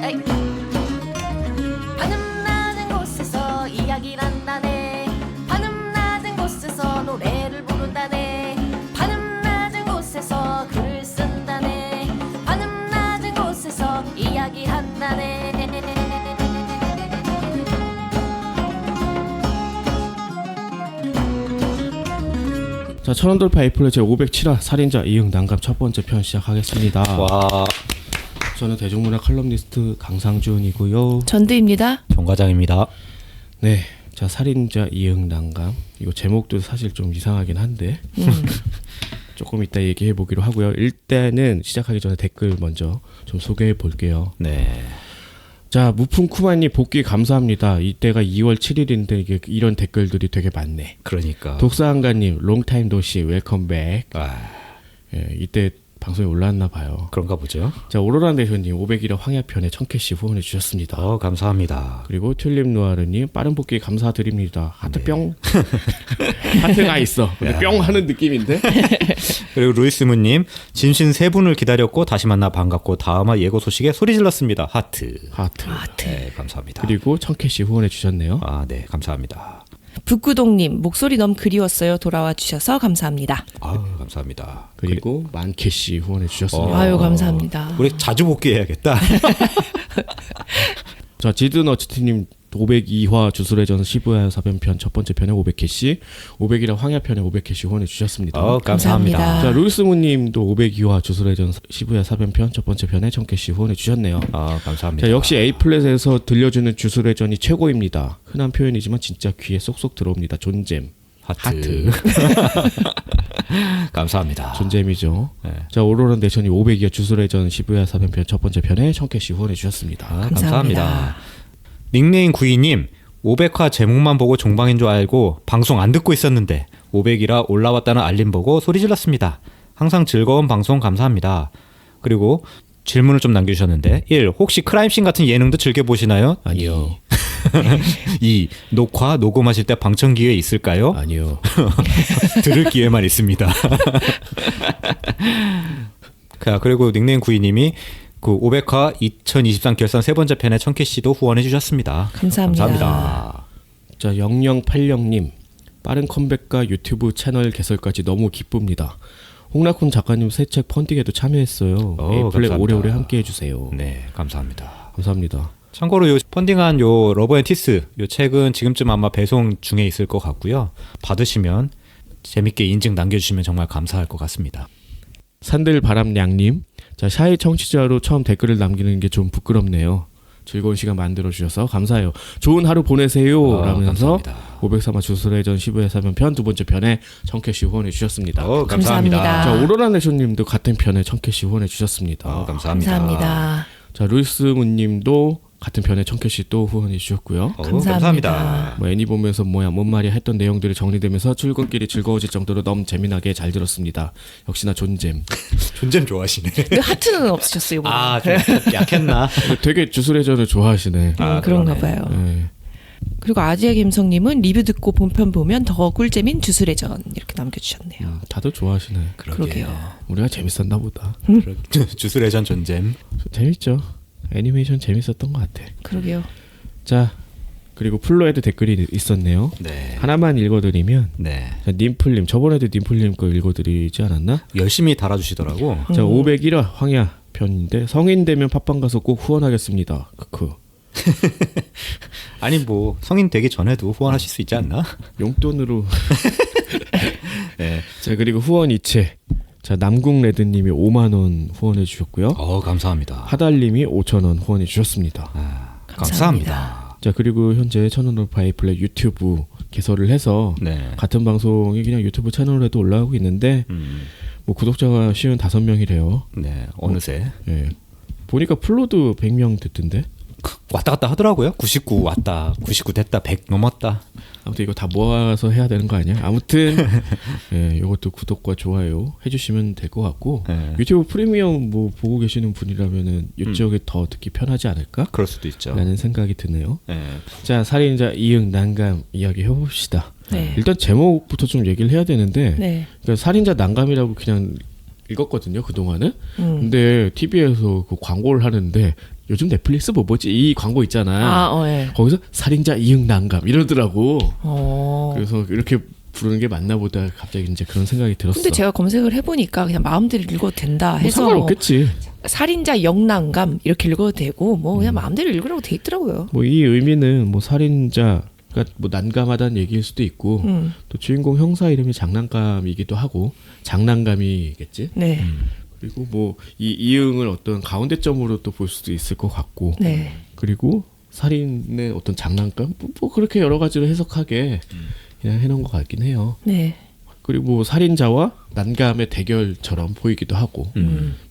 에이. 하늘 낮은 곳에서 이야기를 한다네. 하늘 낮은 곳에서 노래를 부른다네. 하늘 낮은 곳에서 글을 쓴다네. 하늘 낮은 곳에서 이야기한다네. 자, 천원돌파 에이플의 제507화 살인자 이응 난감 첫 번째 편 시작하겠습니다. 와, 저는 대중문화 칼럼니스트 강상준이고요. 전두입니다. 정과장입니다. 네, 자 살인자 이응 난감 이거 제목도 사실 좀 이상하긴 한데 조금 이따 얘기해 보기로 하고요. 일단은 시작하기 전에 댓글 먼저 좀 소개해 볼게요. 네. 자, 무풍쿠마님 복귀 감사합니다. 이때가 2월 7일인데 이게 이런 댓글들이 되게 많네. 그러니까. 독사한가님 롱타임 도시 웰컴백. 아, 예, 이때 방송에 올라왔나 봐요. 그런가 보죠. 자, 오로라 대표님 500일의 황야편에 1000캐시 후원해 주셨습니다. 감사합니다. 그리고 튤립 노아르님 빠른 복귀 감사드립니다. 하트 뿅. 하트가 있어. 근데 뿅 하는 느낌인데. 그리고 루이스무님, 진신 세 분을 기다렸고 다시 만나 반갑고 다음화 예고 소식에 소리 질렀습니다. 하트. 하트. 네, 감사합니다. 그리고 1000캐시 후원해 주셨네요. 아, 네, 감사합니다. 북구동님 목소리 너무 그리웠어요. 돌아와 주셔서 감사합니다. 아, 감사합니다. 그리고 만캐시 후원해 주셨습니다. 아유 감사합니다. 우리 자주 복귀해야겠다. 자, 지드너츠티님 502화 주술회전 시부야 사변편 첫 번째 편에 500캐시, 500이라 황야편에 500캐시 후원해 주셨습니다. 감사합니다. 감사합니다. 자, 루이스무님도 502화 주술회전 시부야 사변편 첫 번째 편에 1000캐시 후원해 주셨네요. 감사합니다. 자, 역시 A플랫에서 들려주는 주술회전이 최고입니다. 흔한 표현이지만 진짜 귀에 쏙쏙 들어옵니다. 존잼. 하트. 감사합니다. 존잼이죠. 네. 자, 오로라 내션이 500이화 주술회전 시부야 사변편 첫 번째 편에 1000캐시 후원해 주셨습니다. 감사합니다. 닉네임 구이님, 500화 제목만 보고 종방인 줄 알고 방송 안 듣고 있었는데 500이라 올라왔다는 알림 보고 소리 질렀습니다. 항상 즐거운 방송 감사합니다. 그리고 질문을 좀 남겨주셨는데 1. 혹시 크라임씬 같은 예능도 즐겨보시나요? 아니요. 2. 녹화, 녹음하실 때 방청기회 있을까요? 아니요. 들을 기회만 있습니다. 그리고 닉네임 구이님이 그 500화 2023 결산 세 번째 편에 1000캐시도 후원해 주셨습니다. 감사합니다. 자, 0080님 빠른 컴백과 유튜브 채널 개설까지 너무 기쁩니다. 홍락훈 작가님 새 책 펀딩에도 참여했어요. 에이플에 오래오래 함께 해주세요. 네, 감사합니다. 감사합니다. 참고로 요 펀딩한 요 러브앤티스 요 책은 지금쯤 아마 배송 중에 있을 것 같고요. 받으시면 재밌게 인증 남겨주시면 정말 감사할 것 같습니다. 산들바람냥님, 자 샤이 청취자로 처음 댓글을 남기는 게 좀 부끄럽네요. 즐거운 시간 만들어주셔서 감사해요. 좋은 하루 보내세요. 라면서 감사합니다. 503화 주술회전 시부야 사변편 두 번째 편에 1000캐시 후원해 주셨습니다. 감사합니다. 자, 오로라 내쇼님도 같은 편에 1000캐시 후원해 주셨습니다. 감사합니다. 감사합니다. 자, 루이스문님도 같은 편에 1000캐시 또 후원해 주셨고요. 감사합니다. 뭐 애니 보면서 뭐야 뭔 말이야 했던 내용들이 정리되면서 출근길이 즐거워질 정도로 너무 재미나게 잘 들었습니다. 역시나 존잼. 존잼 좋아하시네. 근데 하트는 없으셨어요. 이번에. 좀 약했나? 되게 주술회전을 좋아하시네. 그런가 봐요. 네. 그리고 아지아 김성님은 리뷰 듣고 본편 보면 더 꿀잼인 주술회전 이렇게 남겨주셨네요. 다들 좋아하시네. 그러게요. 우리가 재밌었나 보다. 주술회전 존잼. 재밌죠. 애니메이션 재밌었던 것 같아. 그러게요. 자, 그리고 플로에도 댓글이 있었네요. 네. 하나만 읽어드리면 네. 자, 님플님 저번에도 님플님 거 읽어드리지 않았나? 열심히 달아주시더라고. 자, 501화 황야 편인데 성인 되면 팟빵 가서 꼭 후원하겠습니다. 크크. 아니 뭐 성인 되기 전에도 후원하실 수 있지 않나? 용돈으로. 네. 자, 그리고 후원 이체. 자, 남궁레드님이 5만 원 후원해 주셨고요. 감사합니다. 하달님이 5천 원 후원해 주셨습니다. 감사합니다. 자, 그리고 현재 천원돌파 에이플레 유튜브 개설을 해서 네. 같은 방송이 그냥 유튜브 채널에도 올라오고 있는데 뭐 구독자가 55명이래요. 네. 어느새 예. 보니까 플로도 100명 됐던데. 왔다 갔다 하더라고요. 99 왔다, 99 됐다, 100 넘었다. 아무튼 이거 다 모아서 해야 되는 거 아니야? 아무튼 예, 이것도 구독과 좋아요 해주시면 될 것 같고 네. 유튜브 프리미엄 뭐 보고 계시는 분이라면은 이쪽에 더 듣기 편하지 않을까? 그럴 수도 있죠. 라는 생각이 드네요. 네. 자, 살인자 이응 난감 이야기 해봅시다. 네. 일단 제목부터 좀 얘기를 해야 되는데 네. 그러니까 살인자 난감이라고 그냥 읽었거든요, 그동안은. 근데 TV에서 그 광고를 하는데 요즘 넷플릭스 뭐 뭐지 이 광고 있잖아. 예. 거기서 살인자 이응난감 이러더라고. 어. 그래서 이렇게 부르는 게 맞나 보다 갑자기 이제 그런 생각이 들었어. 근데 제가 검색을 해보니까 그냥 마음대로 읽어도 된다 뭐 해서 상관없겠지. 살인자 영난감 이렇게 읽어도 되고 뭐 그냥 마음대로 읽으라고 돼 있더라고요. 뭐 이 의미는 뭐 살인자가 뭐 난감하다는 얘기일 수도 있고 또 주인공 형사 이름이 장난감이기도 하고 장난감이겠지. 네. 그리고 뭐 이 이응을 어떤 가운데점으로 또 볼 수도 있을 것 같고. 네. 그리고 살인의 어떤 장난감 뭐 그렇게 여러 가지로 해석하게 그냥 해놓은 것 같긴 해요. 네. 그리고 뭐 살인자와 난감의 대결처럼 보이기도 하고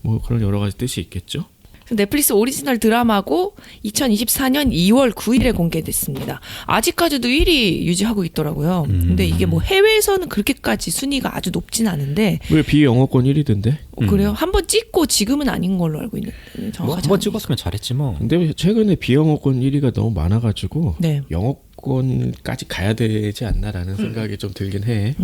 뭐 그런 여러 가지 뜻이 있겠죠. 넷플릭스 오리지널 드라마고 2024년 2월 9일에 공개됐습니다. 아직까지도 1위 유지하고 있더라고요. 근데 이게 뭐 해외에서는 그렇게까지 순위가 아주 높진 않은데 왜 비영어권 1위던데? 그래요? 한번 찍고 지금은 아닌 걸로 알고 있는데 뭐 정확하지 한번 않아요. 찍었으면 잘했지 뭐. 근데 최근에 비영어권 1위가 너무 많아가지고 네. 영어권까지 가야 되지 않나라는 생각이 좀 들긴 해.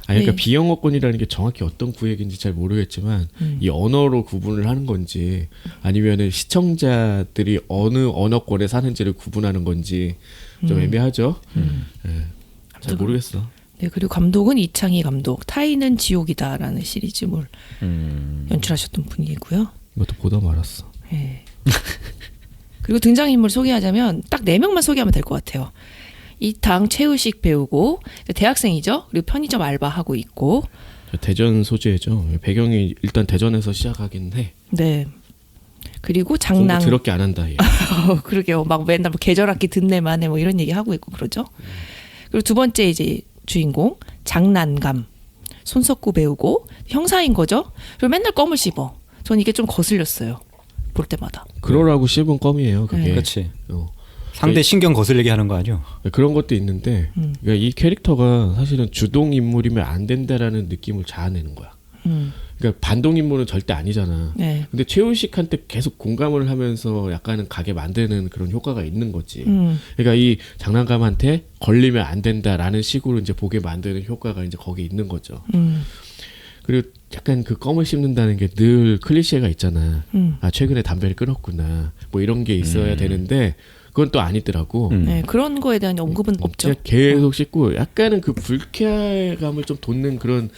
아니 그러니까 네. 비영어권이라는 게 정확히 어떤 구획인지 잘 모르겠지만 이 언어로 구분을 하는 건지 아니면은 시청자들이 어느 언어권에 사는지를 구분하는 건지 좀 애매하죠. 잘 모르겠어. 네, 그리고 감독은 이창희 감독. 타인은 지옥이다라는 시리즈물 연출하셨던 분이고요. 이것도 보다 말았어. 네. 그리고 등장인물 소개하자면 딱 4명만 소개하면 될 것 같아요. 이탕 최우식 배우고 대학생이죠. 그리고 편의점 알바하고 있고. 대전 소재죠. 배경이 일단 대전에서 시작하긴 해. 네. 그리고 공부 장난. 더럽게 안 한다. 얘. 그러게요. 막 맨날 뭐 계절학기 듣네 마네 뭐 이런 얘기 하고 있고 그러죠. 그리고 두 번째 이제 주인공 장난감 손석구 배우고 형사인 거죠. 그리고 맨날 껌을 씹어. 전 이게 좀 거슬렸어요. 볼 때마다. 그러라고 씹은 껌이에요. 그게. 네. 그렇지. 어. 상대 신경 거슬리게 하는 거 아니요? 그런 것도 있는데 그러니까 이 캐릭터가 사실은 주동 인물이면 안 된다라는 느낌을 자아내는 거야. 그러니까 반동 인물은 절대 아니잖아. 네. 근데 최우식한테 계속 공감을 하면서 약간은 가게 만드는 그런 효과가 있는 거지. 그러니까 이 장난감한테 걸리면 안 된다라는 식으로 이제 보게 만드는 효과가 이제 거기 있는 거죠. 그리고 약간 그 껌을 씹는다는 게 늘 클리셰가 있잖아. 아 최근에 담배를 끊었구나. 뭐 이런 게 있어야 되는데 그건 또 아니더라고. 네, 그런 거에 대한 언급은 없죠. 진짜 계속 씹고 약간은 그 불쾌감을 좀 돋는 그런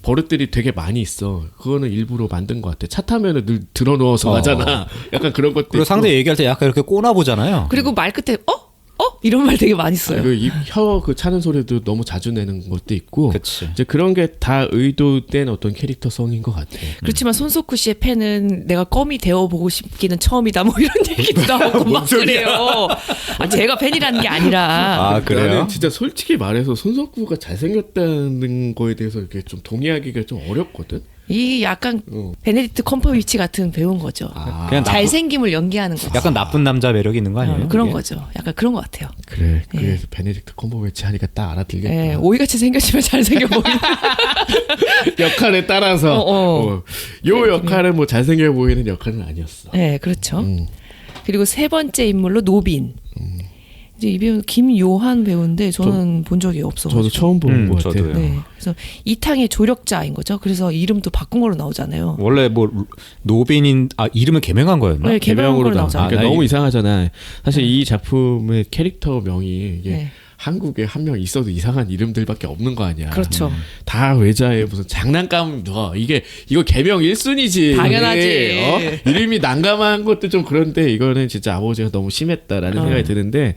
버릇들이 되게 많이 있어. 그거는 일부러 만든 것 같아. 차 타면은 늘 들어 누워서 가잖아. 약간 그런 것도 그리고 있고. 상대 얘기할 때 약간 이렇게 꼬나 보잖아요. 그리고 말 끝에 이런 말 되게 많이 써요. 혀 그 차는 소리도 너무 자주 내는 것도 있고. 그치. 이제 그런 게 다 의도된 어떤 캐릭터성인 것 같아. 그렇지만 손석구 씨의 팬은 내가 껌이 되어보고 싶기는 처음이다 뭐 이런 얘기도 나오고 막 그래요. 아, 제가 팬이라는 게 아니라. 아 그래요? 나는 진짜 솔직히 말해서 손석구가 잘생겼다는 거에 대해서 이렇게 좀 동의하기가 좀 어렵거든. 이 약간 베네딕트 컴퍼비치 같은 배우인 거죠. 그냥 잘생김을 연기하는 거죠. 약간 나쁜 남자 매력 있는 거 아니에요? 그런 이게? 거죠. 약간 그런 것 같아요. 그래. 그래서 베네딕트 컴버배치 하니까 딱 알아들겠다. 예, 오이같이 생겼지만 잘생겨 보이는. 역할에 따라서 요 역할은 뭐 잘생겨 보이는 역할은 아니었어. 네, 그렇죠. 그리고 세 번째 인물로 노빈. 이제 이 배우 김요한 배우인데 저는 본 적이 없어가지고. 저도 처음 본 것 같아요. 저도요. 네, 그래서 이탕의 조력자인 거죠. 그래서 이름도 바꾼 걸로 나오잖아요. 원래 뭐 노빈인 이름을 개명한 거였나? 네, 개명한 걸로 나오잖아요. 그러니까 나 너무 이- 이상하잖아. 사실 이 작품의 캐릭터명이 이게 네. 한국에 한 명 있어도 이상한 이름들밖에 없는 거 아니야. 그렇죠. 다 외자에 무슨 장난감 넣어. 이거 개명 1순위지. 당연하지. 이름이 난감한 것도 좀 그런데 이거는 진짜 아버지가 너무 심했다라는 생각이 드는데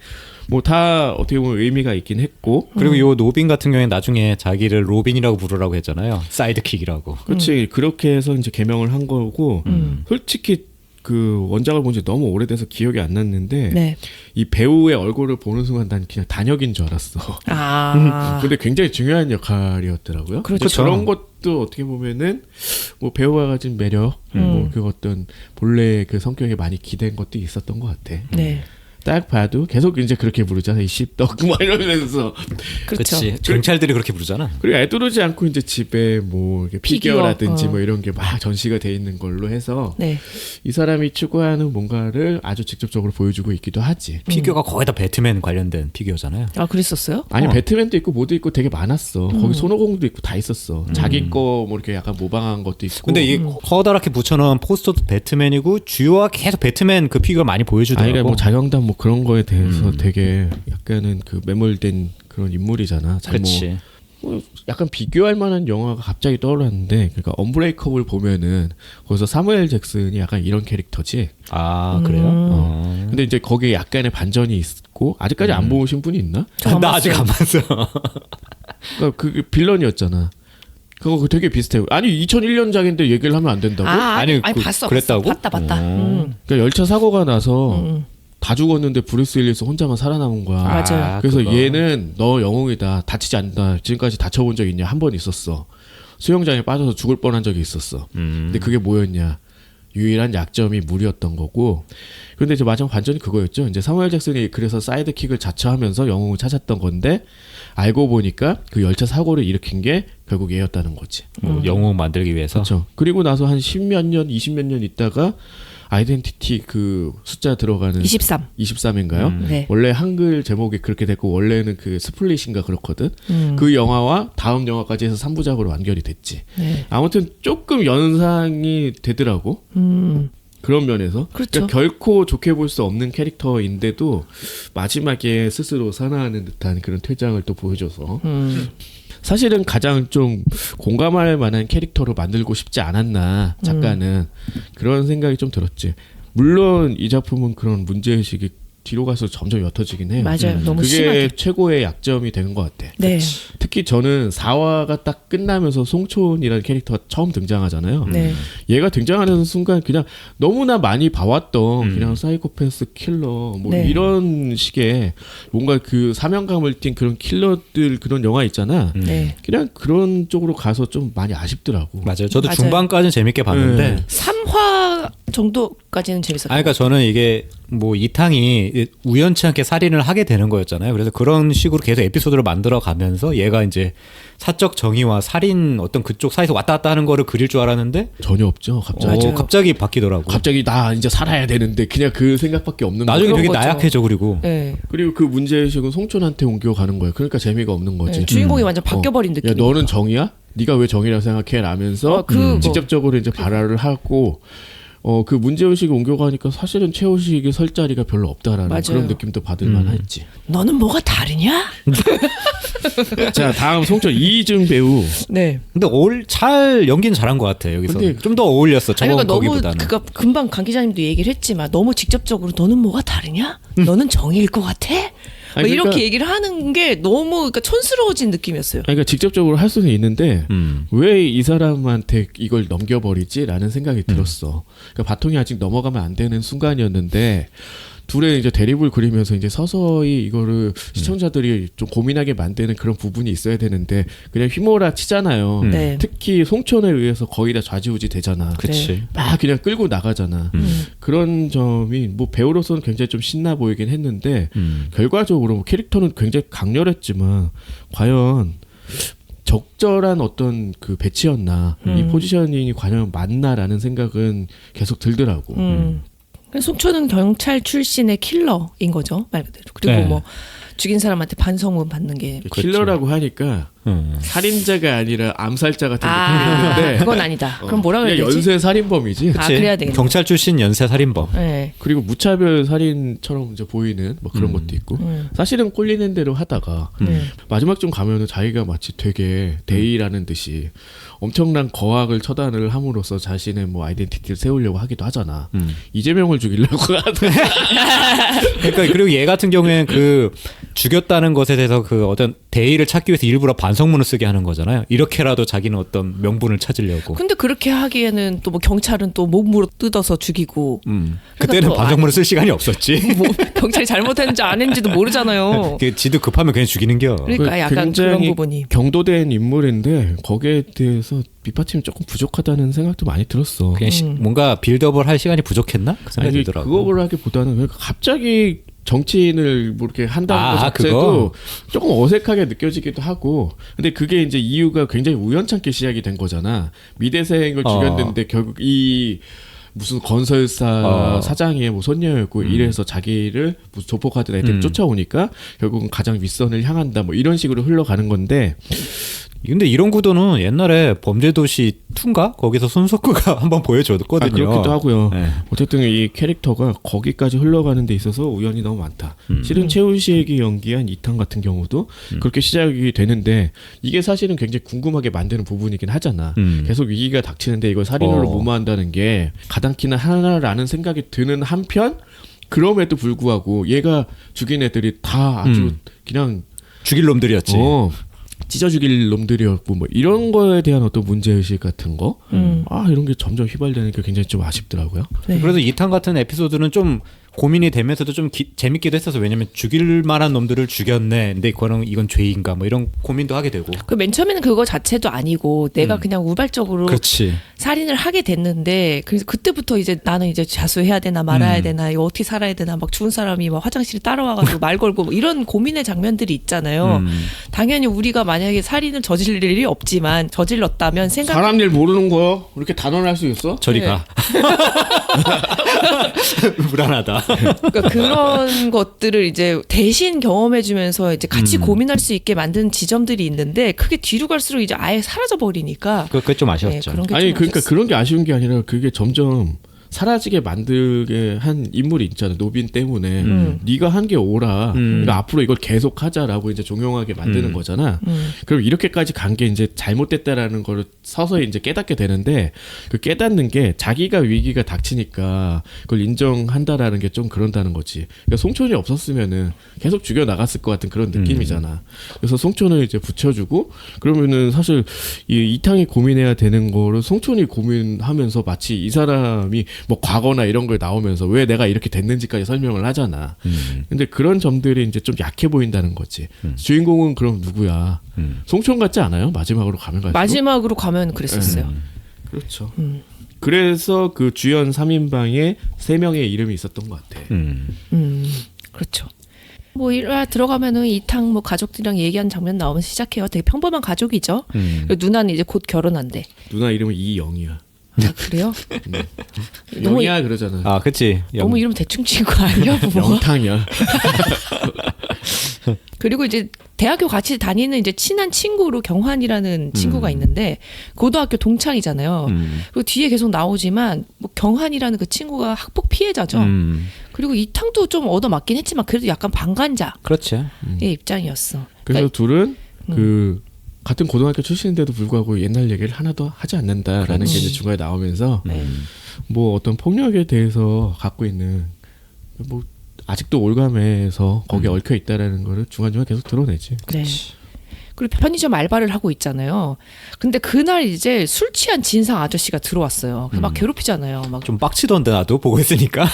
뭐 다 어떻게 보면 의미가 있긴 했고. 그리고 요 노빈 같은 경우에 나중에 자기를 로빈이라고 부르라고 했잖아요. 사이드킥이라고. 그렇지. 그렇게 해서 이제 개명을 한 거고 솔직히 그 원작을 본 지 너무 오래돼서 기억이 안 났는데 네. 이 배우의 얼굴을 보는 순간 난 그냥 단역인 줄 알았어. 아. 근데 굉장히 중요한 역할이었더라고요. 그렇죠. 뭐 저런 것도 어떻게 보면은 뭐 배우가 가진 매력, 뭐 그 어떤 본래 그 성격에 많이 기댄 것도 있었던 것 같아. 네. 딱 봐도 계속 이제 그렇게 부르잖아. 이 씹덕 막 이러면서. 그렇죠. 그치. 경찰들이 그렇게 부르잖아. 그리고 애두르지 않고 이제 집에 뭐 이렇게 피규어, 피규어라든지 어. 뭐 이런 게 막 전시가 돼 있는 걸로 해서 네. 이 사람이 추구하는 뭔가를 아주 직접적으로 보여주고 있기도 하지. 피규어가 거의 다 배트맨 관련된 피규어잖아요. 아 그랬었어요? 아니 어. 배트맨도 있고 모두 있고 되게 많았어. 거기 손오공도 있고 다 있었어. 자기 거 뭐 이렇게 약간 모방한 것도 있고. 근데 이 커다랗게 붙여놓은 포스터도 배트맨이고 주요가 계속 배트맨 그 피규어 많이 보여주더라고. 아니 그러니까 뭐 자경단 뭐 그런 거에 대해서 되게 약간은 그 매몰된 그런 인물이잖아. 그렇지. 뭐 약간 비교할 만한 영화가 갑자기 떠올랐는데, 그러니까 언브레이커블 보면은 거기서 사무엘 잭슨이 약간 이런 캐릭터지. 아 그래요? 어. 근데 이제 거기에 약간의 반전이 있고 아직까지 안 보신 분이 있나? 저 나 아직 안 봤어. 그러니까 그 빌런이었잖아. 그거 되게 비슷해요. 아니 2001년작인데 얘기를 하면 안 된다고? 아니, 아니 그- 봤어. 그랬다고? 봤다. 그러니까 열차 사고가 나서 다 죽었는데 브루스 윌리스 혼자만 살아남은 거야. 맞아요. 그래서 그거. 얘는 너 영웅이다. 다치지 않는다. 지금까지 다쳐본 적 있냐? 한 번 있었어. 수영장에 빠져서 죽을 뻔한 적이 있었어. 근데 그게 뭐였냐? 유일한 약점이 물이었던 거고. 그런데 이제 마지막 반전이 그거였죠. 이제 사무엘 잭슨이 그래서 사이드킥을 자처하면서 영웅을 찾았던 건데, 알고 보니까 그 열차 사고를 일으킨 게 결국 얘였다는 거지. 뭐 영웅 만들기 위해서. 그렇죠. 그리고 나서 한 10몇 년, 20몇 년 있다가 아이덴티티 그 숫자 들어가는 23. 23인가요? 네. 원래 한글 제목이 그렇게 됐고 원래는 그 스플릿인가 그렇거든. 그 영화와 다음 영화까지 해서 3부작으로 완결이 됐지. 네. 아무튼 조금 연상이 되더라고. 그런 면에서. 그렇죠. 그러니까 결코 좋게 볼 수 없는 캐릭터인데도 마지막에 스스로 산화하는 듯한 그런 퇴장을 또 보여줘서 사실은 가장 좀 공감할 만한 캐릭터로 만들고 싶지 않았나 작가는. 그런 생각이 좀 들었지. 물론 이 작품은 그런 문제의식이 뒤로 가서 점점 옅어지긴 해요. 맞아요. 너무 그게 심하게. 최고의 약점이 되는 것 같아. 네. 특히 저는 4화가 딱 끝나면서 송촌이라는 캐릭터가 처음 등장하잖아요. 네. 얘가 등장하는 순간 그냥 너무나 많이 봐왔던 그냥 사이코패스 킬러 뭐 네. 이런 식의 뭔가 그 사명감을 띤 그런 킬러들 그런 영화 있잖아. 네. 그냥 그런 쪽으로 가서 좀 많이 아쉽더라고. 맞아요. 저도 맞아요. 중반까지는 재밌게 봤는데. 네. 3화 정도까지는 재밌었어요. 아, 그러니까 저는 이게 뭐 이탕이 우연치 않게 살인을 하게 되는 거였잖아요. 그래서 그런 식으로 계속 에피소드를 만들어 가면서 얘가 이제 사적 정의와 살인 어떤 그쪽 사이에서 왔다 갔다 하는 거를 그릴 줄 알았는데 전혀 없죠. 갑자기. 맞아요. 갑자기 바뀌더라고. 갑자기 나 이제 살아야 되는데 그냥 그 생각밖에 없는 나중에 거죠. 되게 거죠. 나약해져 그리고. 네. 그리고 그 문제의식은 송촌한테 옮겨가는 거예요. 그러니까 재미가 없는 거지. 네. 주인공이 완전 바뀌어버린 느낌. 야 너는 정의야? 네가 왜 정의라고 생각해? 라면서 그거. 직접적으로 이제 발화를 하고 그 문제의식이 옮겨가니까 사실은 최호식의 설 자리가 별로 없다라는 맞아요. 그런 느낌도 받을 만했지. 너는 뭐가 다르냐? 자 다음 송촌 이희준 배우. 네. 근데 잘 연기는 잘한 것 같아 여기서. 근데 좀 더 어울렸어. 아니, 저번 그러니까 너무 거기보다는. 그니까 금방 강 기자님도 얘기를 했지만 너무 직접적으로 너는 뭐가 다르냐? 너는 정의일 것 같아? 뭐 아니, 그러니까- 이렇게 얘기를 하는 게 너무 그러니까 촌스러워진 느낌이었어요. 그러니까 직접적으로 할 수는 있는데 왜 이 사람한테 이걸 넘겨버리지라는 생각이 들었어. 그러니까 바통이 아직 넘어가면 안 되는 순간이었는데 둘의 이제 대립을 그리면서 이제 서서히 이거를 시청자들이 좀 고민하게 만드는 그런 부분이 있어야 되는데 그냥 휘몰아 치잖아요. 네. 특히 송촌에 의해서 거의 다 좌지우지 되잖아. 그치. 막 그냥 끌고 나가잖아. 그런 점이 뭐 배우로서는 굉장히 좀 신나 보이긴 했는데 결과적으로 뭐 캐릭터는 굉장히 강렬했지만 과연 적절한 어떤 그 배치였나 이 포지셔닝이 과연 맞나라는 생각은 계속 들더라고. 송초는 경찰 출신의 킬러인 거죠 말 그대로. 그리고 네. 뭐 죽인 사람한테 반성문 받는 게. 킬러라고 하니까 살인자가 아니라 암살자 같은 아, 느낌인데 그건 아니다. 그럼 뭐라 그래야 그냥 되지? 연쇄 살인범이지. 아, 그래야 되겠네. 경찰 출신 연쇄 살인범. 네. 그리고 무차별 살인처럼 이제 보이는 뭐 그런 것도 있고 사실은 꼴리는 대로 하다가 네. 마지막 좀 가면은 자기가 마치 되게 대의라는 듯이 엄청난 거악을 처단을 함으로써 자신의 뭐 아이덴티티를 세우려고 하기도 하잖아. 이재명을 죽이려고 하는. 그러니까 그리고 얘 같은 경우에는 그 죽였다는 것에 대해서 그 어떤 대의를 찾기 위해서 일부러 반성문을 쓰게 하는 거잖아요. 이렇게라도 자기는 어떤 명분을 찾으려고. 근데 그렇게 하기에는 또 뭐 경찰은 또 몸으로 뜯어서 죽이고. 그때는 또 반성문을 쓸 시간이 없었지. 뭐 경찰이 잘못했는지 안 했는지도 모르잖아요. 그 지도 급하면 그냥 죽이는겨. 그러니까 약간 그런 부분이. 경도된 인물인데 거기에 대해서 밑받침이 조금 부족하다는 생각도 많이 들었어. 그냥 뭔가 빌드업을 할 시간이 부족했나? 그 생각이 아니 들더라고. 그거를 하기보다는 왜 갑자기 정치인을 뭐 이렇게 한다는 것 자체도 그거? 조금 어색하게 느껴지기도 하고. 근데 그게 이제 이유가 굉장히 우연찮게 시작이 된 거잖아. 미대생을 죽였는데 결국 이 무슨 건설사 사장의 뭐 손녀였고 이래서 자기를 무슨 조폭하던 애들이 쫓아오니까 결국은 가장 윗선을 향한다 뭐 이런 식으로 흘러가는 건데. 근데 이런 구도는 옛날에 범죄도시 2인가? 거기서 손석구가 한번 보여줬거든요. 그렇기도 하고요. 네. 어쨌든 이 캐릭터가 거기까지 흘러가는 데 있어서 우연이 너무 많다. 실은 최우식이 연기한 이탕 같은 경우도 그렇게 시작이 되는데 이게 사실은 굉장히 궁금하게 만드는 부분이긴 하잖아. 계속 위기가 닥치는데 이걸 살인으로 무마한다는 게 가당키나 하나라는 생각이 드는 한편 그럼에도 불구하고 얘가 죽인 애들이 다 아주 그냥 죽일 놈들이었지. 찢어 죽일 놈들이었고 뭐 이런 거에 대한 어떤 문제의식 같은 거 이런 게 점점 휘발되는 게 굉장히 좀 아쉽더라고요. 네. 그래서 2탄 같은 에피소드는 좀 고민이 되면서도 좀 재밌기도 했어서 왜냐면 죽일 만한 놈들을 죽였네. 근데 이건 죄인가 뭐 이런 고민도 하게 되고. 그 맨 처음에는 그거 자체도 아니고 내가 그냥 우발적으로 그렇지. 살인을 하게 됐는데 그래서 그때부터 이제 나는 이제 자수해야 되나 말아야 되나 이거 어떻게 살아야 되나 막 죽은 사람이 막 화장실에 따라와가지고 말 걸고 뭐 이런 고민의 장면들이 있잖아요. 당연히 우리가 만약에 살인을 저질 일이 없지만 저질렀다면 사람 일 모르는 거요? 이렇게 단언할 수 있어? 저리 네. 가. 불안하다. 그러니까 그런 것들을 이제 대신 경험해주면서 이제 같이 고민할 수 있게 만든 지점들이 있는데 그게 뒤로 갈수록 이제 아예 사라져 버리니까 그게 좀 아쉬웠죠. 그런 게 아니 좀 그러니까 아쉬웠어요. 그런 게 아쉬운 게 아니라 그게 점점 사라지게 만들게 한 인물이 있잖아. 노빈 때문에 네가 한 게 옳아. 그러니까 앞으로 이걸 계속하자라고 이제 종용하게 만드는 거잖아. 그럼 이렇게까지 간 게 이제 잘못됐다라는 거를 서서히 이제 깨닫게 되는데 그 깨닫는 게 자기가 위기가 닥치니까 그걸 인정한다라는 게 좀 그런다는 거지. 그러니까 송촌이 없었으면은 계속 죽여 나갔을 것 같은 그런 느낌이잖아. 그래서 송촌을 이제 붙여주고 그러면은 사실 이 이탕이 고민해야 되는 거를 송촌이 고민하면서 마치 이 사람이 뭐 과거나 이런 걸 나오면서 왜 내가 이렇게 됐는지까지 설명을 하잖아. 근데 그런 점들이 이제 좀 약해 보인다는 거지. 주인공은 그럼 누구야? 송촌 같지 않아요? 마지막으로 가면 갈수록? 마지막으로 가면 그랬었어요. 그렇죠. 그래서 그 주연 3인방에 3명의 이름이 있었던 것 같아. 그렇죠. 뭐 일화 들어가면은 이탕 뭐 가족들이랑 얘기하는 장면 나오면 시작해요. 되게 평범한 가족이죠. 그리고 누나는 이제 곧 결혼한대. 누나 이름은 이영이야. 아 그래요? 너무 영이야 그러잖아. 아, 그치. 너무 이름 대충 지은 거 아니야? 뭐. 영탕이야. 그리고 이제 대학교 같이 다니는 이제 친한 친구로 경환이라는 친구가 있는데 고등학교 동창이잖아요. 그리고 뒤에 계속 나오지만 뭐 경환이라는 그 친구가 학폭 피해자죠. 그리고 이탕도 좀 얻어맞긴 했지만 그래도 약간 방관자의 그렇지. 입장이었어. 그래서 그러니까 둘은 그 같은 고등학교 출신인데도 불구하고 옛날 얘기를 하나도 하지 않는다라는 게 이제 중간에 나오면서 뭐 어떤 폭력에 대해서 갖고 있는 뭐 아직도 올가매에서 거기에 얽혀 있다라는 거를 중간중간 계속 드러내지. 네. 그리고 편의점 알바를 하고 있잖아요. 근데 그날 이제 술 취한 진상 아저씨가 들어왔어요. 그래서 막 괴롭히잖아요. 막 좀 빡치던데 나도 보고 있으니까.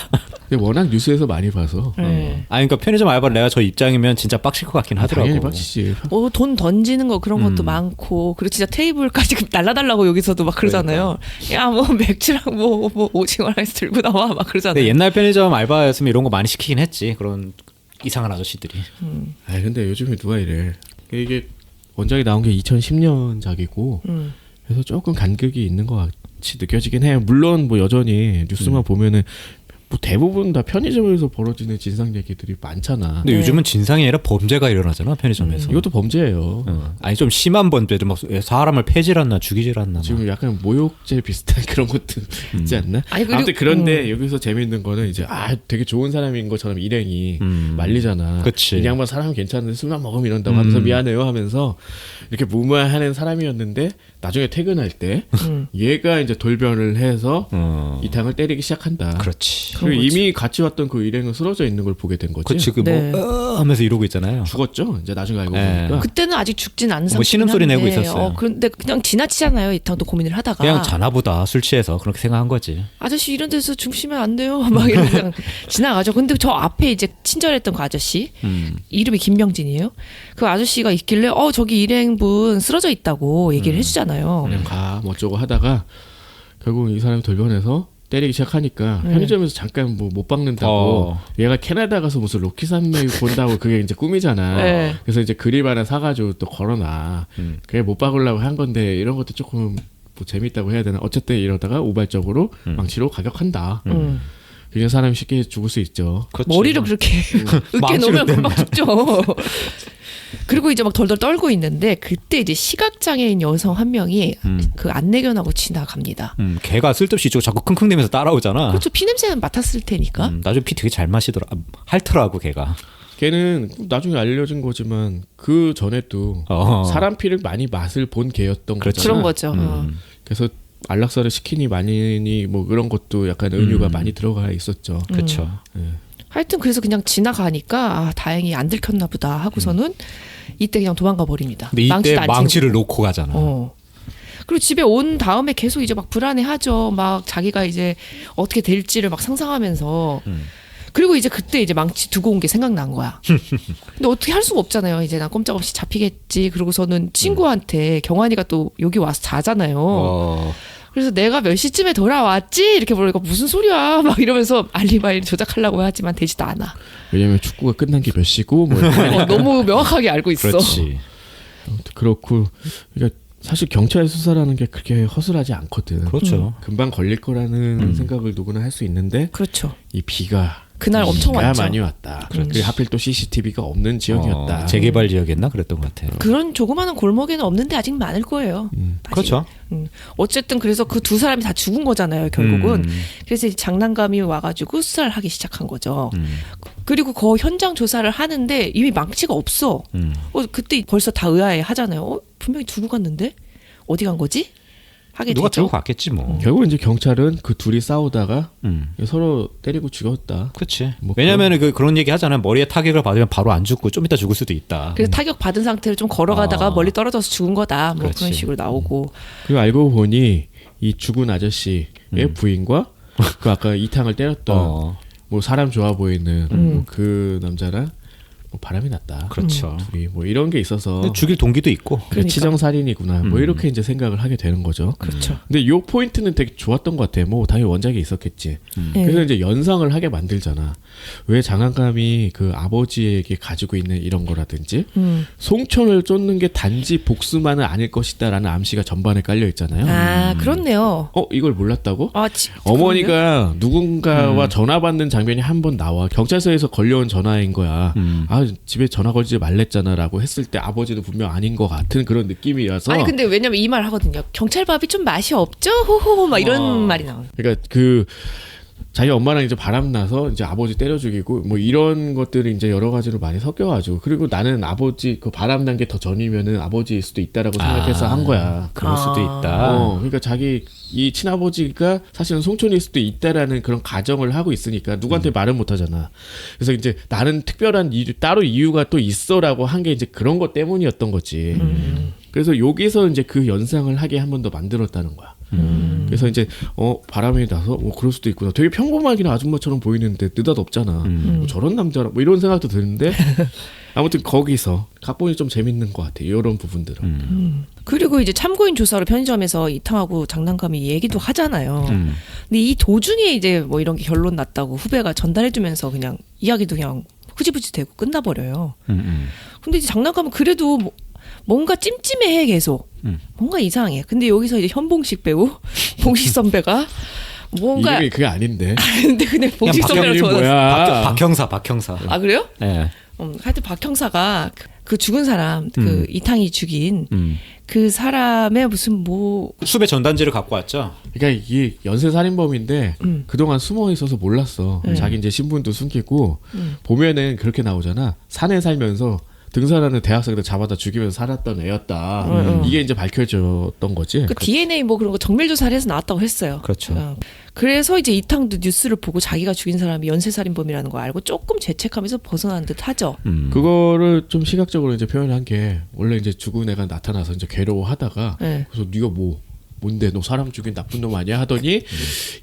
근데 워낙 뉴스에서 많이 봐서 네. 그러니까 편의점 알바를 내가 저 입장이면 진짜 빡칠 것 같긴 하더라고. 당연히 빡치지. 돈 던지는 거 그런 것도 많고 그리고 진짜 테이블까지 날라달라고 여기서도 막 그러잖아요. 야 뭐 맥주랑 뭐 오징어랑 해서 들고 나와 막 그러잖아요. 근데 옛날 편의점 알바였으면 이런 거 많이 시키긴 했지. 그런 이상한 아저씨들이. 아 근데 요즘에 누가 이래. 이게 원작이 나온 게 2010년작이고 그래서 조금 간극이 있는 것 같이 느껴지긴 해요. 물론 뭐 여전히 뉴스만 보면은 뭐 대부분 다 편의점에서 벌어지는 진상 얘기들이 많잖아. 근데 네. 요즘은 진상이 아니라 범죄가 일어나잖아 편의점에서. 이것도 범죄예요. 아니 좀 심한 범죄들 막 사람을 패질 않나 죽이질 않나. 지금 약간 모욕죄 비슷한 그런 것도 있지 않나? 아니, 그리고- 아무튼 그런데 여기서 재미있는 거는 이제 되게 좋은 사람인 것처럼 일행이 말리잖아. 그치. 이 양반 사람 괜찮은데 술만 먹으면 이런다고 하면서 미안해요 하면서 이렇게 무마하는 사람이었는데 나중에 퇴근할 때 얘가 이제 돌변을 해서 이탕을 때리기 시작한다. 그렇지. 그리고 이미 같이 왔던 그 일행은 쓰러져 있는 걸 보게 된 거지. 그렇지. 그 네. 하면서 이러고 있잖아요. 죽었죠. 이제 나중에 알고 네. 보니까. 그때는 아직 죽진 않은 상태긴 뭐 신음소리 내고 한데, 있었어요. 그런데 그냥 지나치잖아요. 이탕도 고민을 하다가 그냥 자나보다 술 취해서 그렇게 생각한 거지. 아저씨 이런 데서 중시면 안 돼요. 막 이러고 그냥 지나가죠. 근데 저 앞에 이제 친절했던 그 아저씨 이름이 김명진이에요. 그 아저씨가 있길래 저기 일행분 쓰러져 있다고 얘기를 해주잖아요. 그냥 가, 뭐 어쩌고 하다가 결국 이 사람이 돌변해서 때리기 시작하니까 편의점에서 잠깐 뭐 못 박는다고 얘가 캐나다 가서 무슨 로키 산맥 본다고 그게 이제 꿈이잖아. 네. 그래서 이제 그립 하나 사가지고 또 걸어놔. 그게 못 박으려고 한 건데 이런 것도 조금 뭐 재밌다고 해야 되나. 어쨌든 이러다가 우발적으로 망치로 가격한다. 그냥 사람이 쉽게 죽을 수 있죠. 그렇지. 머리를 그렇게 으깨 망치로 놓으면 금방 죽죠. 그리고 이제 막 덜덜 떨고 있는데 그때 이제 시각장애인 여성 한 명이 그 안내견하고 지나갑니다. 걔가 쓸데없이 이쪽 자꾸 킁킁대면서 따라오잖아. 그렇죠. 피냄새는 맡았을 테니까. 나중에 피 되게 잘 마시더라. 핥더라고 걔가. 걔는 나중에 알려진 거지만 그 전에도 사람 피를 많이 맛을 본 개였던 그렇지. 거잖아. 그런 거죠. 그래서 안락사를 시키니 마니니 뭐 그런 것도 약간 은유가 많이 들어가 있었죠. 그렇죠. 하여튼 그래서 그냥 지나가니까 아, 다행히 안 들켰나 보다 하고서는 이때 그냥 도망가 버립니다. 근데 이때 망치도 안 망치를 놓고 가잖아. 그리고 집에 온 다음에 계속 이제 막 불안해하죠. 막 자기가 이제 어떻게 될지를 막 상상하면서. 그리고 이제 그때 이제 망치 두고 온 게 생각난 거야. 근데 어떻게 할 수가 없잖아요. 이제 난 꼼짝없이 잡히겠지. 그러고서는 친구한테 경환이가 또 여기 와서 자잖아요. 그래서 내가 몇 시쯤에 돌아왔지? 이렇게 물으니까 무슨 소리야? 막 이러면서 알리바이를 조작하려고 하지만 되지도 않아. 왜냐면 축구가 끝난 게 몇 시고 뭐 너무 명확하게 알고 있어. 그렇지. 그렇고 그러니까 사실 경찰 수사라는 게 그렇게 허술하지 않거든. 그렇죠. 금방 걸릴 거라는 생각을 누구나 할 수 있는데 그렇죠. 이 비가 그날 엄청 비가 왔죠. 많이 왔다. 그리고 하필 또 CCTV가 없는 지역이었다. 재개발 지역이었나 그랬던 것 같아요. 그런 조그마한 골목에는 없는데 아직 많을 거예요. 아직. 그렇죠. 어쨌든 그래서 그 두 사람이 다 죽은 거잖아요. 결국은. 그래서 이제 장난감이 와가지고 수사를 하기 시작한 거죠. 그리고 그 현장 조사를 하는데 이미 망치가 없어. 그때 벌써 다 의아해 하잖아요. 분명히 두고 갔는데 어디 간 거지? 하게 누가 되죠. 들고 갔겠지 뭐. 결국 이제 경찰은 그 둘이 싸우다가 서로 때리고 죽였다. 그렇지. 뭐 왜냐면은 그런 얘기 하잖아요. 머리에 타격을 받으면 바로 안 죽고 좀 이따 죽을 수도 있다. 그래서 타격 받은 상태로 좀 걸어가다가 멀리 떨어져서 죽은 거다. 뭐 그렇지. 그런 식으로 나오고. 그리고 알고 보니 이 죽은 아저씨의 부인과 그 아까 이탕을 때렸던 뭐 사람 좋아 보이는 뭐그 남자랑 뭐 바람이 났다. 그렇죠. 둘이 뭐 이런 게 있어서 죽일 동기도 있고. 그러니까. 치정 살인이구나. 뭐 이렇게 이제 생각을 하게 되는 거죠. 그렇죠. 근데 요 포인트는 되게 좋았던 것 같아. 뭐 당연히 원작에 있었겠지. 네. 그래서 이제 연상을 하게 만들잖아. 왜 장난감이 그 아버지에게 가지고 있는 이런 거라든지 송촌을 쫓는 게 단지 복수만은 아닐 것이다라는 암시가 전반에 깔려 있잖아요. 아 그렇네요. 이걸 몰랐다고? 아, 어머니가 누군가와 전화 받는 장면이 한 번 나와. 경찰서에서 걸려온 전화인 거야. 아 집에 전화 걸지 말랬잖아라고 했을 때 아버지도 분명 아닌 것 같은 그런 느낌이어서. 아니 근데 왜냐면 이 말 하거든요. 경찰밥이 좀 맛이 없죠? 호호호 막 이런 말이 나와요. 그러니까 그 자기 엄마랑 이제 바람 나서 이제 아버지 때려 죽이고 뭐 이런 것들이 이제 여러 가지로 많이 섞여가지고 그리고 나는 아버지 그 바람 난 게 더 전이면은 아버지일 수도 있다라고 생각해서 한 거야. 그럴 수도 있다. 그러니까 자기 이 친아버지가 사실은 송촌일 수도 있다라는 그런 가정을 하고 있으니까 누구한테 말은 못 하잖아. 그래서 이제 나는 특별한 따로 이유가 또 있어라고 한 게 이제 그런 것 때문이었던 거지. 그래서 여기서 이제 그 연상을 하게 한 번 더 만들었다는 거야. 그래서 이제 바람이 나서 그럴 수도 있구나. 되게 평범하긴 아줌마처럼 보이는데 느닷없잖아. 뭐 저런 남자라 뭐 이런 생각도 드는데 아무튼 거기서 각본이 좀 재밌는 것 같아. 이런 부분들은. 그리고 이제 참고인 조사로 편의점에서 이탕하고 장난감이 얘기도 하잖아요. 근데 이 도중에 이제 뭐 이런 게 결론 났다고 후배가 전달해주면서 그냥 이야기도 그냥 흐지부지 되고 끝나버려요. 근데 이제 장난감은 그래도 뭔가 찜찜해 계속. 뭔가 이상해. 근데 여기서 이제 현봉식 배우, 봉식 선배가 뭔가 이름이 그게 아닌데. 근데 그냥 봉식 선배로 이름이 좋아졌어. 뭐야? 박형사. 아 그래요? 네. 하여튼 박 형사가 그 죽은 사람, 그 이탕이 죽인 그 사람의 무슨 뭐 수배 전단지를 갖고 왔죠. 그러니까 이게 연쇄 살인범인데 그동안 숨어 있어서 몰랐어. 자기 이제 신분도 숨기고 보면은 그렇게 나오잖아. 산에 살면서 등산하는 대학생들 잡아다 죽이면서 살았던 애였다. 이게 이제 밝혀졌던 거지. 그 DNA 뭐 그런 거 정밀 조사를 해서 나왔다고 했어요. 그렇죠. 그래서 이제 이탕도 뉴스를 보고 자기가 죽인 사람이 연쇄살인범이라는 걸 알고 조금 죄책하면서 벗어난 듯 하죠. 그거를 좀 시각적으로 이제 표현한 게 원래 이제 죽은 애가 나타나서 이제 괴로워하다가 네. 그래서 네가 뭔데 너 사람 죽인 나쁜 놈 아니야 하더니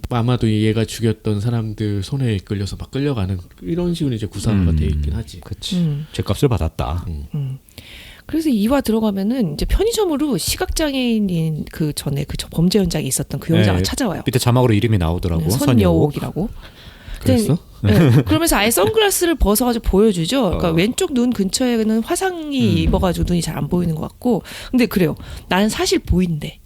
아마도 얘가 죽였던 사람들 손에 이끌려서 막 끌려가는 이런 식으로 이제 구상화가 돼 있긴 하지. 그렇지. 죄값을 받았다. 그래서 2화 들어가면은 이제 편의점으로 시각장애인인 그 전에 그 범죄 현장에 있었던 그 여자가 네. 찾아와요. 밑에 자막으로 이름이 나오더라고. 네, 선여옥. 선여옥이라고. 그랬어? 네. 그러면서 아예 선글라스를 벗어가지고 보여주죠. 그러니까 어. 왼쪽 눈 근처에는 화상이 입어가지고 눈이 잘 안 보이는 것 같고. 근데 그래요. 나는 사실 보인대.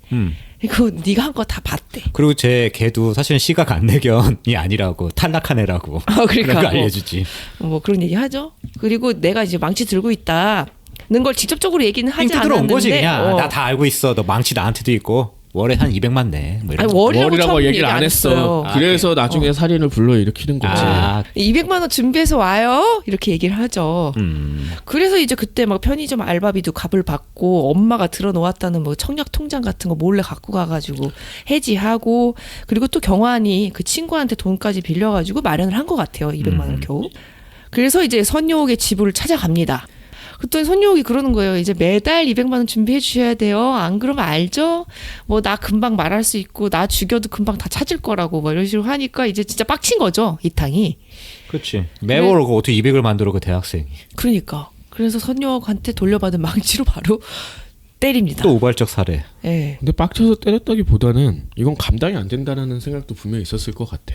이거 네가 한 거 다 봤대. 그리고 제 걔도 사실은 시각 안내견이 아니라고 탈락한 애라고. 그러니까 그런 거 뭐, 알려주지. 뭐 그런 얘기 하죠. 그리고 내가 이제 망치 들고 있다는 걸 직접적으로 얘기는 하지 핑크 들어온 않았는데. 거지 그냥. 어. 나 다 알고 있어. 너 망치 나한테도 있고 월에 한 200만 내. 뭐 이런 아니, 거. 월이라고 처음 얘기를 안 했어. 했어요. 그래서 나중에 살인을 불러일으키는 거지. 아, 200만 원 준비해서 와요. 이렇게 얘기를 하죠. 음. 그래서 이제 그때 막 편의점 알바비도 값을 받고 엄마가 들어놓았다는 뭐 청약 통장 같은 거 몰래 갖고 가가지고 해지하고 그리고 또 경환이 그 친구한테 돈까지 빌려가지고 마련을 한 것 같아요. 200만 원을 겨우. 그래서 이제 선여옥의 집을 찾아갑니다. 그랬더니 선여옥이 그러는 거예요. 이제 매달 200만 원 준비해 주셔야 돼요. 안 그러면 알죠? 뭐 나 금방 말할 수 있고 나 죽여도 금방 다 찾을 거라고 뭐 이런 식으로 하니까 이제 진짜 빡친 거죠. 이탕이. 그렇지. 매월 어떻게 200을 만들어 그 대학생이. 그러니까. 그래서 선여옥한테 돌려받은 망치로 바로 때립니다. 또 우발적 살해. 예. 근데 빡쳐서 때렸다기보다는 이건 감당이 안 된다는 생각도 분명히 있었을 것 같아.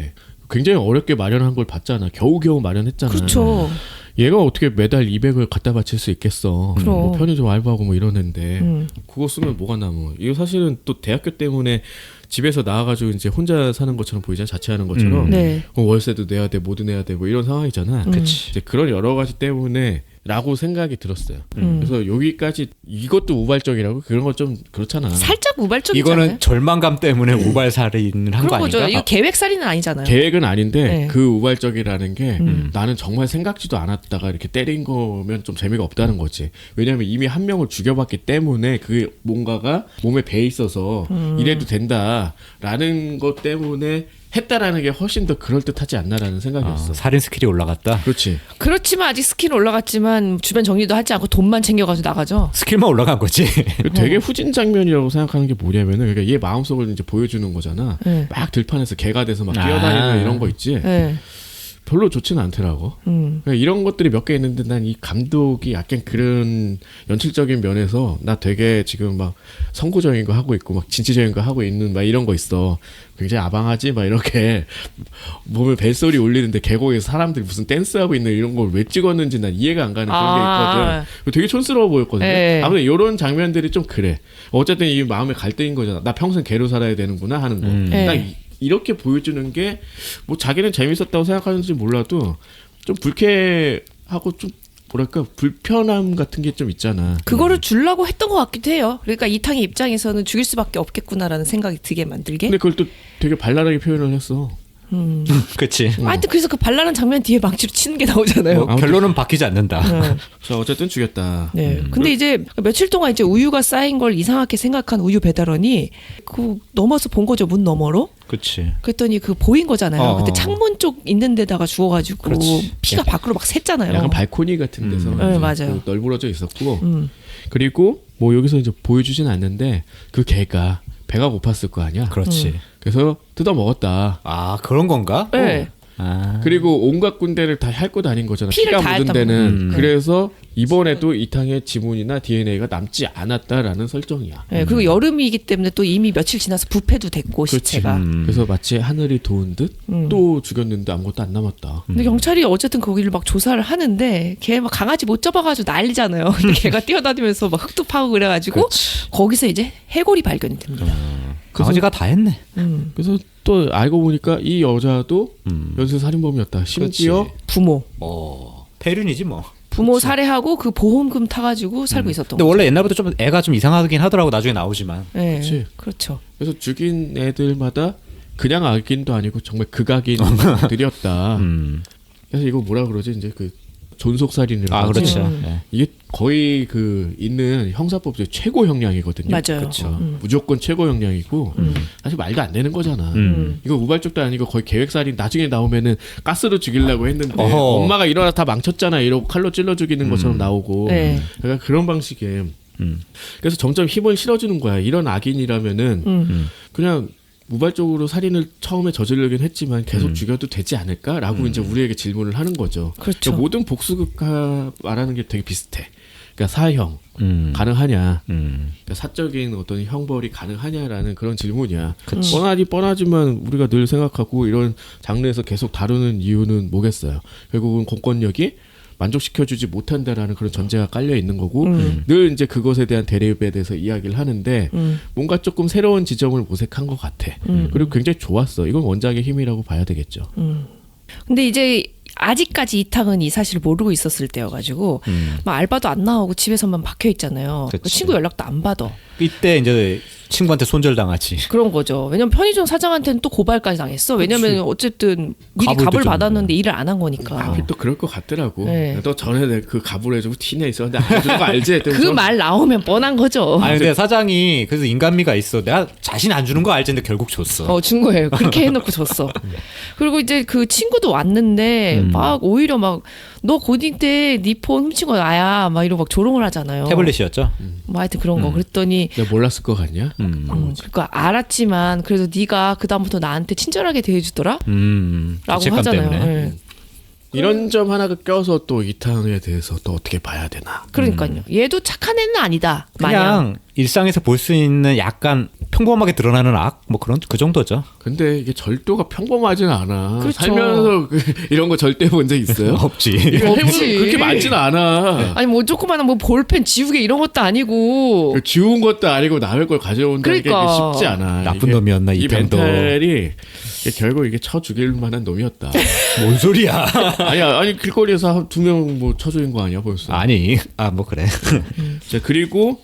굉장히 어렵게 마련한 걸 봤잖아. 겨우겨우 마련했잖아. 그렇죠. 얘가 어떻게 매달 200을 갖다 바칠 수 있겠어. 그럼. 뭐 편의점 알바하고 뭐 이러는데 음. 그거 쓰면 뭐가 남어. 이거 사실은 또 대학교 때문에 집에서 나와가지고 이제 혼자 사는 것처럼 보이잖아. 자취하는 것처럼. 네. 그럼 월세도 내야 돼, 뭐도 내야 돼, 뭐 이런 상황이잖아. 그치. 이제 그런 여러 가지 때문에 라고 생각이 들었어요. 음. 그래서 여기까지 이것도 우발적이라고 그런 건 좀 그렇잖아. 살짝 우발적이잖아요. 이거는 절망감 때문에 우발 살인을 한 거 그런 거죠. 아닌가? 이거 계획살인은 아니잖아요. 계획은 아닌데 네. 그 우발적이라는 게 음. 나는 정말 생각지도 않았다가 이렇게 때린 거면 좀 재미가 없다는 거지. 왜냐하면 이미 한 명을 죽여봤기 때문에 그 뭔가가 몸에 배 있어서 이래도 된다라는 것 때문에 했다라는 게 훨씬 더 그럴듯하지 않나라는 생각이었어. 살인 스킬이 올라갔다. 그렇지. 그렇지만 아직 스킬은 올라갔지만 주변 정리도 하지 않고 돈만 챙겨가지고 나가죠. 스킬만 올라간 거지. 되게 후진 장면이라고 생각하는 게 뭐냐면은 그러니까 얘 마음속을 이제 보여주는 거잖아. 네. 막 들판에서 개가 돼서 막 뛰어다니는 이런 거 있지. 네. 별로 좋지는 않더라고. 그러니까 이런 것들이 몇 개 있는데 난 이 감독이 약간 그런 연출적인 면에서 나 되게 지금 막 선구적인 거 하고 있고 막 진취적인 거 하고 있는 막 이런 거 있어. 굉장히 아방하지 막 이렇게 몸에 벨소리 울리는데 계곡에서 사람들이 무슨 댄스하고 있는 이런 걸 왜 찍었는지 난 이해가 안 가는 그런 게 있거든. 되게 촌스러워 보였거든요. 네. 아무튼 이런 장면들이 좀 그래. 어쨌든 이 마음의 갈등인 거잖아. 나 평생 개로 살아야 되는구나 하는 거. 네. 딱 이렇게 보여주는 게 뭐 자기는 재밌었다고 생각하는지 몰라도 좀 불쾌하고 좀 뭐랄까 불편함 같은 게 좀 있잖아. 그거를 주려고 했던 것 같기도 해요. 그러니까 이탕의 입장에서는 죽일 수밖에 없겠구나라는 생각이 들게 만들게. 근데 그걸 또 되게 발랄하게 표현을 했어. 그치. 하여튼 그래서 그 발랄한 장면 뒤에 망치로 치는 게 나오잖아요. 뭐 결론은 바뀌지 않는다. 자 어쨌든 죽였다. 네. 근데 이제 며칠 동안 이제 우유가 쌓인 걸 이상하게 생각한 우유 배달원이 그 넘어서 본 거죠. 문 너머로. 그치. 그랬더니 그 보인 거잖아요. 어. 그때 창문 쪽 있는 데다가 주워가지고 그렇지. 피가 밖으로 막 샜잖아요. 약간 발코니 같은 데서 네, 이제 맞아요. 그 널브러져 있었고 음. 그리고 뭐 여기서 이제 보여주진 않는데 그 개가 배가 고팠을 거 아니야. 그렇지. 그래서 뜯어 먹었다. 아 그런 건가? 네. 아. 그리고 온갖 군데를 다 핥고 다닌 거잖아. 피를 피가 다 묻은 핥다 데는. 보네. 그래서 이번에도 이탕의 지문이나 DNA가 남지 않았다라는 설정이야. 네, 그리고 여름이기 때문에 또 이미 며칠 지나서 부패도 됐고 그렇지. 시체가. 그래서 마치 하늘이 도운 듯 또 죽였는데 아무것도 안 남았다. 근데 경찰이 어쨌든 거기를 막 조사를 하는데 걔 막 강아지 못 잡아가지고 난리잖아요. 근데 걔가 뛰어다니면서 막 흙도 파고 그래가지고 거기서 이제 해골이 발견이 됩니다. 강아지가 다 했네. 그래서 또 알고 보니까 이 여자도 연쇄 살인범이었다. 심지어 부모. 폐륜이지 뭐. 부모 살해하고 그 보험금 타가지고 살고 있었던 근데 거죠. 원래 옛날부터 좀 애가 좀 이상하긴 하더라고 나중에 나오지만. 네, 그치. 그렇죠. 그래서 죽인 애들마다 그냥 악인도 아니고 정말 극악인들이었다. 그래서 이거 뭐라 그러지 이제 그 존속살인이라고 아 하지? 그렇죠. 네. 이게 거의 그 있는 형사법 중에 최고 형량이거든요. 맞아요. 그렇죠. 무조건 최고 형량이고 사실 말도 안 되는 거잖아. 이거 우발적도 아니고 거의 계획살인 나중에 나오면은 가스로 죽이려고 했는데 어허. 엄마가 일어나 다 망쳤잖아 이러고 칼로 찔러 죽이는 것처럼 나오고 네. 약간 그런 방식의 그래서 점점 힘을 실어주는 거야. 이런 악인이라면은 그냥 우발적으로 살인을 처음에 저지르긴 했지만 계속 죽여도 되지 않을까라고 이제 우리에게 질문을 하는 거죠. 그렇죠. 그러니까 모든 복수극과 말하는 게 되게 비슷해. 그러니까 사형 가능하냐? 음. 그러니까 사적인 어떤 형벌이 가능하냐라는 그런 질문이야. 그치. 뻔하지만 우리가 늘 생각하고 이런 장르에서 계속 다루는 이유는 뭐겠어요? 결국은 공권력이 만족시켜주지 못한다라는 그런 전제가 깔려 있는 거고 늘 이제 그것에 대한 대립에 대해서 이야기를 하는데 뭔가 조금 새로운 지점을 모색한 것 같아. 그리고 굉장히 좋았어. 이건 원작의 힘이라고 봐야 되겠죠. 근데 이제 아직까지 이탕은 이 사실을 모르고 있었을 때여가지고 막 알바도 안 나오고 집에서만 박혀 있잖아요. 그치. 친구 연락도 안 받아. 이때 이제 친구한테 손절당하지. 그런 거죠. 왜냐면 편의점 사장한테는 또 고발까지 당했어. 왜냐면 어쨌든 미리 갑을 갑을 줬는데. 받았는데 일을 안 한 거니까. 하필 또 그럴 것 같더라고. 네. 또 전에 그 가불 해주고 티내 있었는데 안 해주는 거 알지? 그 말 나오면 뻔한 거죠. 아니 근데 사장이 그래서 인간미가 있어. 내가 자신 안 주는 거 알지? 근데 결국 줬어. 준 거예요. 그렇게 해놓고 줬어. 그리고 이제 그 친구도 왔는데 막 오히려 막 너 고딩 때 네 폰 훔친 거 나야 막 이러고 막 조롱을 하잖아요. 태블릿이었죠. 뭐 하여튼 그런 거. 그랬더니 내가 몰랐을 것 같냐? 그러니까 알았지만 그래도 네가 그 다음부터 나한테 친절하게 대해주더라. 라고 죄책감 하잖아요. 때문에. 네. 이런 점 하나가 껴서 또 이탕에 대해서 또 어떻게 봐야 되나? 그러니까요. 얘도 착한 애는 아니다. 마냥. 그냥 일상에서 볼 수 있는 약간 평범하게 드러나는 악, 뭐 그런 그 정도죠. 근데 이게 절도가 평범하진 않아. 그렇죠. 살면서 이런 거 절대 본 적 있어요? 없지. 이거 해본 없지. 그렇게 많지는 않아. 아니 뭐 조그마한 뭐 볼펜 지우개 이런 것도 아니고. 지운 것도 아니고 남의 걸 가져온다는 그러니까. 게 쉽지 않아. 나쁜 이게 놈이었나, 이 이편도. 멘탈이 이게 결국 이게 쳐 죽일 만한 놈이었다. 뭔 소리야? 아니 길거리에서 두 명 뭐 쳐 죽인 거 아니야 벌써? 아니, 뭐 그래. 자, 그리고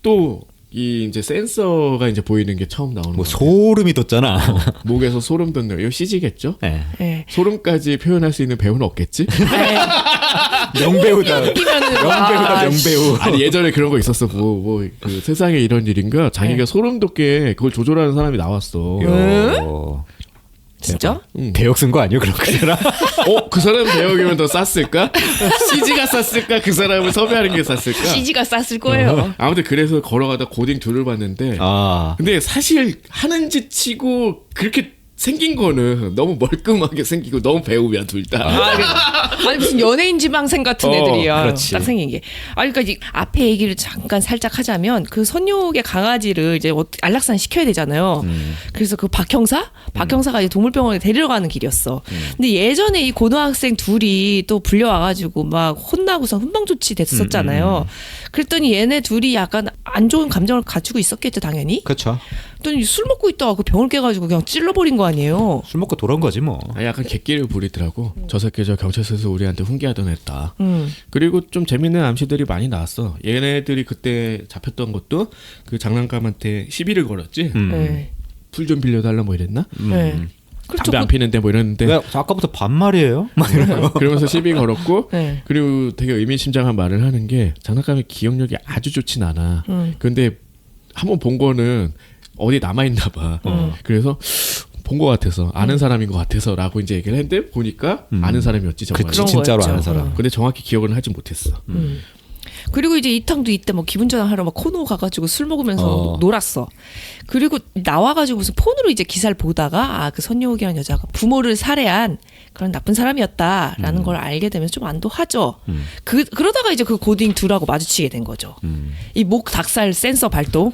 또 이 이제 센서가 이제 보이는 게 처음 나오는 뭐 거. 소름이 돋잖아. 목에서 소름 돋는 거. 이거 CG겠죠? 네. 예. 소름까지 표현할 수 있는 배우는 없겠지? 명배우다. 끼면은 명배우다, 명배우. 아니 예전에 그런 거 있었어. 그 세상에 이런 일인가? 자기가 소름 돋게 그걸 조절하는 사람이 나왔어. 요. 진짜? 대역 쓴 거 아니에요? 그럼 그 사람? 그 사람 배우기면 더 쌌을까? CG가 쌌을까? 그 사람을 섭외하는 게 쌌을까? CG가 쌌을 거예요. 아무튼 그래서 걸어가다 고딩 둘을 봤는데 아. 근데 사실 하는 짓 치고 그렇게 생긴 거는 너무 멀끔하게 생기고 너무 배우야 둘 다. 아니 무슨 연예인 지망생 같은 애들이야. 그렇지. 딱 생긴 게. 그러니까 이 앞에 얘기를 잠깐 살짝 하자면 그 선욕의 강아지를 이제 안락산 시켜야 되잖아요. 그래서 그 박 형사가 이제 동물병원에 데리러 가는 길이었어. 근데 예전에 이 고등학생 둘이 또 불려와가지고 막 혼나고서 훈방 조치 됐었잖아요. 그랬더니 얘네 둘이 약간 안 좋은 감정을 가지고 있었겠죠, 당연히. 그렇죠. 그랬더니 술 먹고 있다가 그 병을 깨가지고 그냥 찔러버린 거 아니에요. 술 먹고 돌아온 거지 뭐. 약간 객기를 부리더라고. 저 새끼 저 경찰서에서 우리한테 훈계하던 애다. 음. 그리고 좀 재밌는 암시들이 많이 나왔어. 얘네들이 그때 잡혔던 것도 그 장난감한테 시비를 걸었지. 네. 풀 좀 빌려달라 뭐 이랬나? 네. 그렇죠. 담배 안 피는데 뭐 이랬는데 왜 아까부터 반말이에요? 막 이런 거. 그러면서 시비 걸었고 네. 그리고 되게 의미심장한 말을 하는 게 장난감의 기억력이 아주 좋진 않아. 근데 한번 본 거는 어디 남아있나 봐. 그래서 본 것 같아서 아는 사람인 것 같아서라고 이제 얘기를 했는데 보니까 아는 사람이었지 정말. 그치, 진짜로 거였죠. 아는 사람. 근데 정확히 기억은 하지 못했어. 그리고 이제 이탕도 이때 뭐 기분 전환하러 막 코노 가가지고 술 먹으면서 놀았어. 그리고 나와가지고 무슨 폰으로 이제 기사를 보다가 그 선유옥이라는 여자가 부모를 살해한 그런 나쁜 사람이었다라는 걸 알게 되면서 좀 안도하죠. 그러다가 이제 그 고딩 둘하고 마주치게 된 거죠. 이 목 닭살 센서 발동.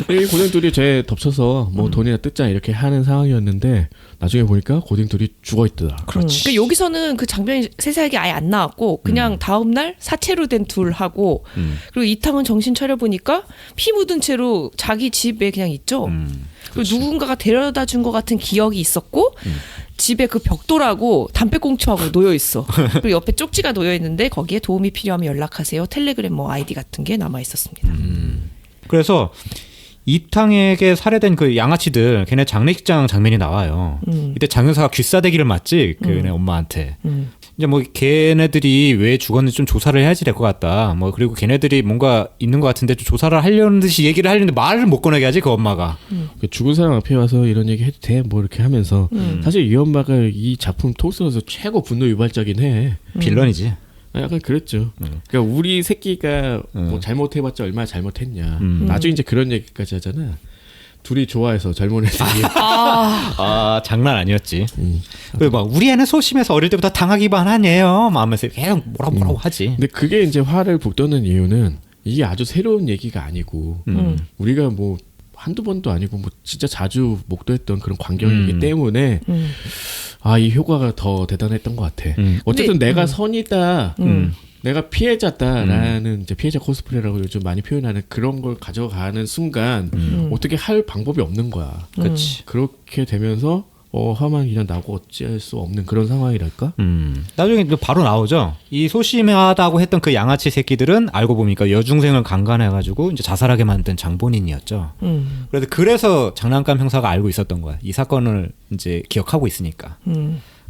이 고딩 둘이 쟤 덮쳐서 뭐 돈이나 뜯자 이렇게 하는 상황이었는데 나중에 보니까 고딩 둘이 죽어 있더라. 그러니까 여기서는 그 장면이 세세하게 아예 안 나왔고 그냥 다음 날 사체로 된 둘하고 그리고 이탕은 정신 차려 보니까 피 묻은 채로 자기 집에 그냥 있죠. 그리고 누군가가 데려다 준 것 같은 기억이 있었고 집에 그 벽돌하고 담배꽁초하고 놓여 있어. 그리고 옆에 쪽지가 놓여 있는데 거기에 도움이 필요하면 연락하세요. 텔레그램 뭐 아이디 같은 게 남아 있었습니다. 그래서 이탕에게 살해된 그 양아치들 걔네 장례식장 장면이 나와요. 이때 장 여사가 귀싸대기를 맞지 그네 엄마한테. 이제 뭐 걔네들이 왜 죽었는지 좀 조사를 해야지 될 것 같다. 뭐 그리고 걔네들이 뭔가 있는 것 같은데 좀 조사를 하려는 듯이 얘기를 하려는데 말을 못 꺼내게 하지 그 엄마가. 그 죽은 사람 앞에 와서 이런 얘기 해도 돼? 뭐 이렇게 하면서 사실 이 엄마가 이 작품 톡스에서 최고 분노 유발자긴 해. 빌런이지. 약간 그랬죠. 그러니까 우리 새끼가 뭐 잘못해봤자 얼마나 잘못했냐. 음. 나중에 이제 그런 얘기까지 하잖아. 둘이 좋아해서 젊은 애들이. 아 장난 아니었지. 음. 그막 우리 애는 소심해서 어릴 때부터 당하기만 하네요. 하면서 계속 뭐라고 하지. 근데 그게 이제 화를 북돋는 이유는 이게 아주 새로운 얘기가 아니고 우리가 뭐 한두 번도 아니고 뭐 진짜 자주 목도했던 그런 광경이기 때문에 아, 이 효과가 더 대단했던 것 같아. 어쨌든 내가 선이다. 내가 피해자다라는 이제 피해자 코스프레라고 요즘 많이 표현하는 그런 걸 가져가는 순간 어떻게 할 방법이 없는 거야. 그렇지. 그렇게 되면서 화만 그냥 나고 어찌할 수 없는 그런 상황이랄까? 나중에 또 바로 나오죠. 이 소심하다고 했던 그 양아치 새끼들은 알고 보니까 여중생을 강간해가지고 이제 자살하게 만든 장본인이었죠. 그래서 장난감 형사가 알고 있었던 거야. 이 사건을 이제 기억하고 있으니까.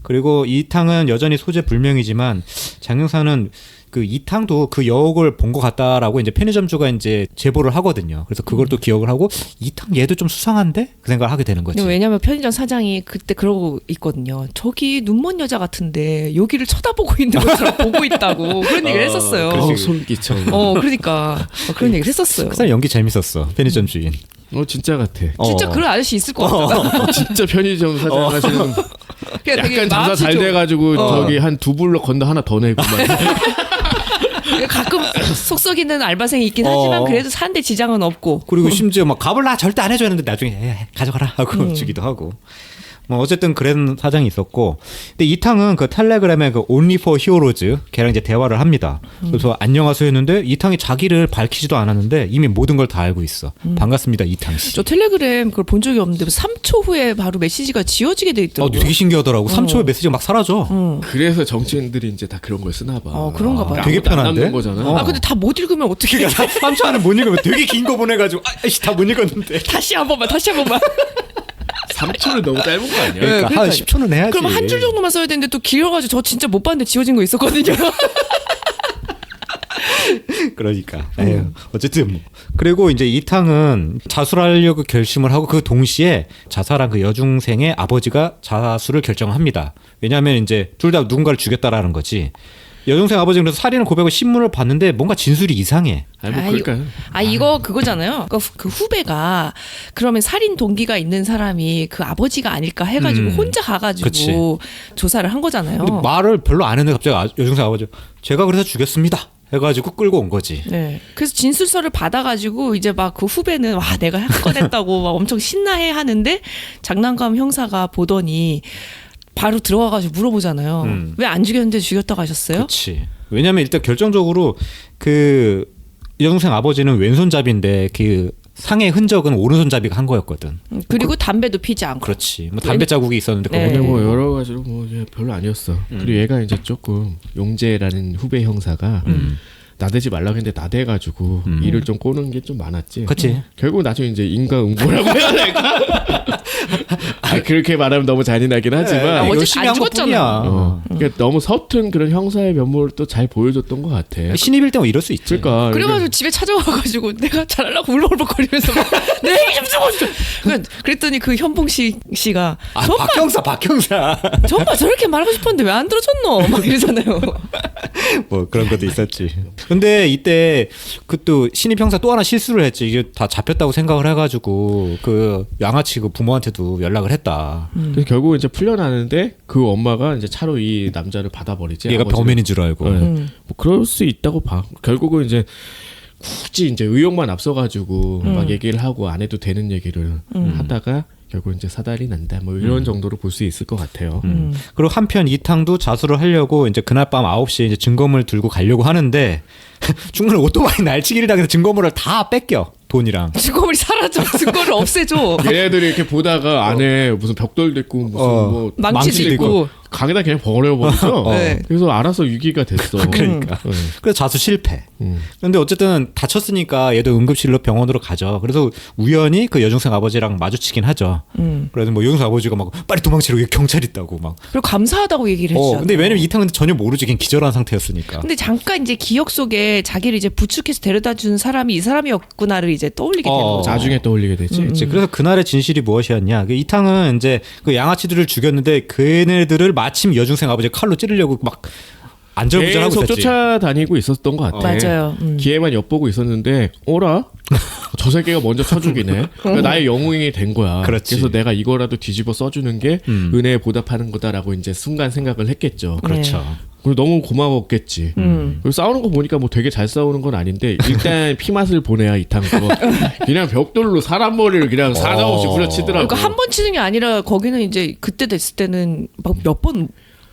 그리고 이탕은 여전히 소재 불명이지만 장 형사는 그 이탕도 그 여옥을 본 것 같다라고 이제 편의점주가 이제 제보를 하거든요. 그래서 그걸 또 기억을 하고 이탕 얘도 좀 수상한데 그 생각을 하게 되는 거지. 왜냐면 편의점 사장이 그때 그러고 있거든요. 저기 눈먼 여자 같은데 여기를 쳐다보고 있는 것처럼 보고 있다고 그런 얘기를 했었어요. 손기쳐. 그러니까 그런 얘기를 했었어요. 그 사람 연기 재밌었어. 편의점 주인. 진짜 같아. 진짜 그런 아저씨 있을 것 같아. 진짜 편의점 사장 하시는 그냥 되게 약간 장사 마음씨 잘 좀- 돼가지고 저기 한 두 블럭 건너 하나 더 내고 막. 가끔 속 썩이는 알바생이 있긴 하지만 그래도 사는데 지장은 없고. 그리고 심지어 막 값을 나 절대 안 해줘야 하는데 나중에 가져가라 하고 주기도 하고. 뭐 어쨌든 그런 사정이 있었고, 근데 이탕은 그 텔레그램에 그 Only for Heroes 걔랑 이제 대화를 합니다. 그래서 안녕하세요 했는데 이탕이 자기를 밝히지도 않았는데 이미 모든 걸 다 알고 있어. 반갑습니다 이탕 씨. 저 텔레그램 그걸 본 적이 없는데 3초 후에 바로 메시지가 지워지게 돼 있더라고요. 되게 신기하더라고. 3초에 메시지가 막 사라져. 그래서 정치인들이 이제 다 그런 걸 쓰나 봐. 그런가 봐요. 되게 아무것도 안 편한데? 남는 거잖아. 근데 다 못 읽으면 어떻게 3초 안에 못 읽으면 되게 긴 거 보내가지고 아이씨 다 못 읽었는데. 다시 한 번만. 3초는 너무 짧은 거 아니야? 그러니까 한 그러니까요. 10초는 해야지. 그럼 한 줄 정도만 써야 되는데 또 길어가지고 저 진짜 못 봤는데 지워진 거 있었거든요. 그러니까. 에휴, 어쨌든 뭐. 그리고 이제 이탕은 자수하려고 결심을 하고 그 동시에 자살한 그 여중생의 아버지가 자수를 결정합니다. 왜냐하면 이제 둘 다 누군가를 죽였다라는 거지. 여중생 아버지는 그래서 살인을 고백하고 신문을 봤는데 뭔가 진술이 이상해. 아니 뭐 그러니까 이거 그거잖아요. 그 후배가 그러면 살인 동기가 있는 사람이 그 아버지가 아닐까 해가지고 혼자 가가지고 그치. 조사를 한 거잖아요. 근데 말을 별로 안 했는데 갑자기 여중생 아버지 제가 그래서 죽였습니다 해가지고 끌고 온 거지. 네. 그래서 진술서를 받아가지고 이제 막 그 후배는 와 내가 한 건 했다고 막 엄청 신나해 하는데 장난감 형사가 보더니 바로 들어와가지고 물어보잖아요. 왜 안 죽였는데 죽였다고 하셨어요? 그렇지. 왜냐면 일단 결정적으로 그 여중생 아버지는 왼손잡이인데 그 상의 흔적은 오른손잡이가 한 거였거든. 그리고 담배도 피지 않고. 그렇지. 뭐 담배 자국이 있었는데 네. 근데 뭐 여러 가지로 뭐 별로 아니었어. 그리고 얘가 이제 조금 용재라는 후배 형사가 나대지 말라고 했는데 나대가지고 일을 좀 꼬는 게 좀 많았지. 그치. 결국 나중에 이제 인과응보라고 해야 될까? 그렇게 말하면 너무 잔인하긴 하지만 어쨌든 열심히 안 한 것뿐이야. 그러니까 너무 서툰 그런 형사의 면모를 또 잘 보여줬던 것 같아. 신입일 때면 이럴 수 있지. 그러니까 그래가지고 집에 찾아와가지고 내가 잘하려고 울먹울먹거리면서 막 내 얘기 좀 써보시죠. 그랬더니 그 현봉식 씨가 박형사. 정말 저렇게 말하고 싶었는데 왜 안 들어줬노? 막 이러잖아요. 뭐 그런 것도 있었지. 근데 이때 그 또 신입 형사 또 하나 실수를 했지. 이게 다 잡혔다고 생각을 해가지고 그 양아치 그 부모한테도 연락을 했다. 그래서 결국 이제 풀려나는데 그 엄마가 이제 차로 이 남자를 받아버리지. 얘가 아버지를. 범인인 줄 알고. 네. 뭐 그럴 수 있다고 봐. 결국은 이제 굳이 이제 의욕만 앞서가지고 막 얘기를 하고 안 해도 되는 얘기를 하다가 결국 이제 사달이 난다. 뭐 이런 정도로 볼 수 있을 것 같아요. 그리고 한편 이탕도 자수를 하려고 이제 그날 밤 9시에 이제 증거물 들고 가려고 하는데 중간에 오토바이 날치기를 당해서 증거물을 다 뺏겨. 돈이랑. 증거물이 사라져. 증거를 없애줘. 얘네들이 이렇게 보다가 안에 무슨 벽돌도 있고 무슨 뭐 망치도 있고. 강에다 그냥 버려버리죠. 네. 그래서 알아서 유기가 됐어. 그러니까. 네. 그래서 자수 실패. 근데 어쨌든 다쳤으니까 얘도 응급실로 병원으로 가죠. 그래서 우연히 그 여중생 아버지랑 마주치긴 하죠. 그래서 뭐 여중생 아버지가 막 빨리 도망치라고 여기 경찰 있다고 막. 그리고 감사하다고 얘기를 해주잖아요. 근데 왜냐면 이탕은 전혀 모르지. 걔는 기절한 상태였으니까. 근데 잠깐 이제 기억 속에 자기를 이제 부축해서 데려다 준 사람이 이 사람이었구나를 이제 떠올리게 되는 거죠. 나중에 떠올리게 되지. 그치. 그래서 그날의 진실이 무엇이었냐? 그 이탕은 이제 그 양아치들을 죽였는데 그네들을 마침 여중생 아버지 칼로 찌르려고 막 안절부절하고 계속 있었지. 쫓아다니고 있었던 것 같아. 맞아요. 기회만 엿보고 있었는데 어라? 저 새끼가 먼저 쳐주기네. 그러니까 나의 영웅이 된 거야. 그렇지. 그래서 내가 이거라도 뒤집어 써주는 게 은혜에 보답하는 거다라고 이제 순간 생각을 했겠죠. 그렇죠. 그리고 너무 고마웠겠지. 그리고 싸우는 거 보니까 뭐 되게 잘 싸우는 건 아닌데 일단 피맛을 보내야 이탄 거. 그냥 벽돌로 사람 머리를 그냥 사정없이 부려치더라고. 그러니까 한 번 치는 게 아니라 거기는 이제 그때 됐을 때는 막 몇 번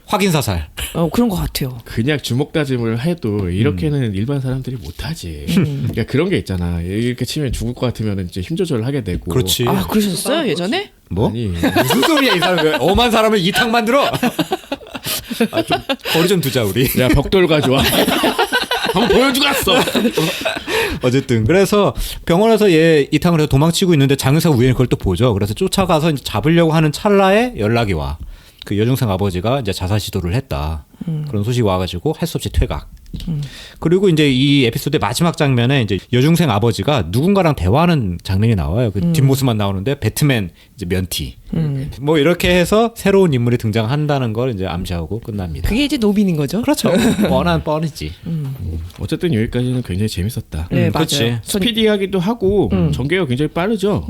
확인 사살. 그런 것 같아요. 그냥 주먹 다짐을 해도 이렇게는 일반 사람들이 못하지. 그러니까 그런 게 있잖아. 이렇게 치면 죽을 것 같으면 이제 힘 조절을 하게 되고. 그렇지. 아 그러셨어요 예전에? 뭐? 아니 무슨 소리야 이 사람? 왜 엄한 사람을 이탕 만들어? 아, 좀 거리 좀 두자 우리. 야 벽돌 가져와. 한번 보여주겠어. 어쨌든 그래서 병원에서 얘 이탕을 해서 도망치고 있는데 장의사가 우연히 그걸 또 보죠. 그래서 쫓아가서 이제 잡으려고 하는 찰나에 연락이 와. 그 여중생 아버지가 이제 자살 시도를 했다. 그런 소식이 와가지고 할 수 없이 퇴각. 그리고 이제 이 에피소드의 마지막 장면에 이제 여중생 아버지가 누군가랑 대화하는 장면이 나와요. 그 뒷모습만 나오는데 배트맨 이제 면티. 뭐 이렇게 해서 새로운 인물이 등장한다는 걸 이제 암시하고 끝납니다. 그게 이제 노빈인 거죠? 그렇죠. 뻔한 뻔이지. 어쨌든 여기까지는 굉장히 재밌었다. 네 그치. 맞아요. 스피디하기도 하고 전개가 굉장히 빠르죠.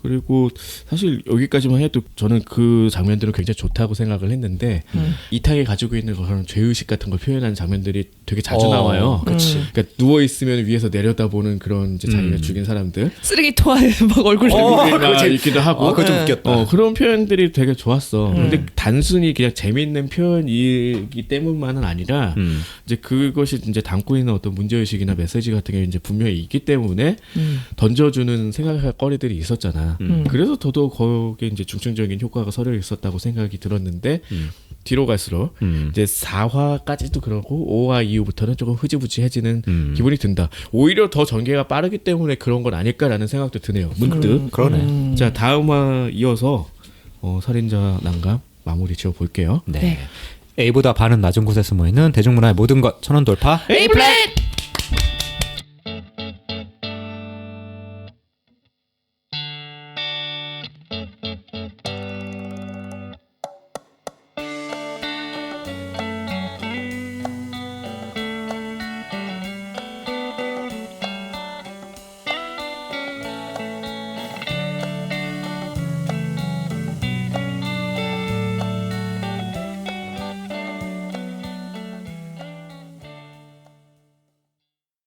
그리고 사실 여기까지만 해도 저는 그 장면들은 굉장히 좋다고 생각을 했는데 이탕이 가지고 있는 그런 죄의식 같은 걸 표현하는 장면들이 되게 자주 나와요. 그치. 그러니까 누워 있으면 위에서 내려다보는 그런 이제 자기가 죽인 사람들 쓰레기통에 막 얼굴 얼굴이 있기도 하고. 그거 좀 웃겼다. 그런 표현들이 되게 좋았어. 근데 단순히 그냥 재미있는 표현이기 때문만은 아니라 이제 그것이 이제 담고 있는 어떤 문제의식이나 메시지 같은 게 이제 분명히 있기 때문에 던져주는 생각할 거리들이 있었잖아. 그래서 더더욱 거기에 이제 중증적인 효과가 서려 있었다고 생각이 들었는데 뒤로 갈수록 이제 4화까지도 그러고 5화 이후부터는 조금 흐지부지해지는 기분이 든다. 오히려 더 전개가 빠르기 때문에 그런 건 아닐까라는 생각도 드네요. 문득. 그러네. 자 다음화 이어서 살인자 난감 마무리 지어 볼게요. 네. A보다 반은 낮은 곳에 숨어 있는 대중문화의 모든 것 천원 돌파. 에이플렛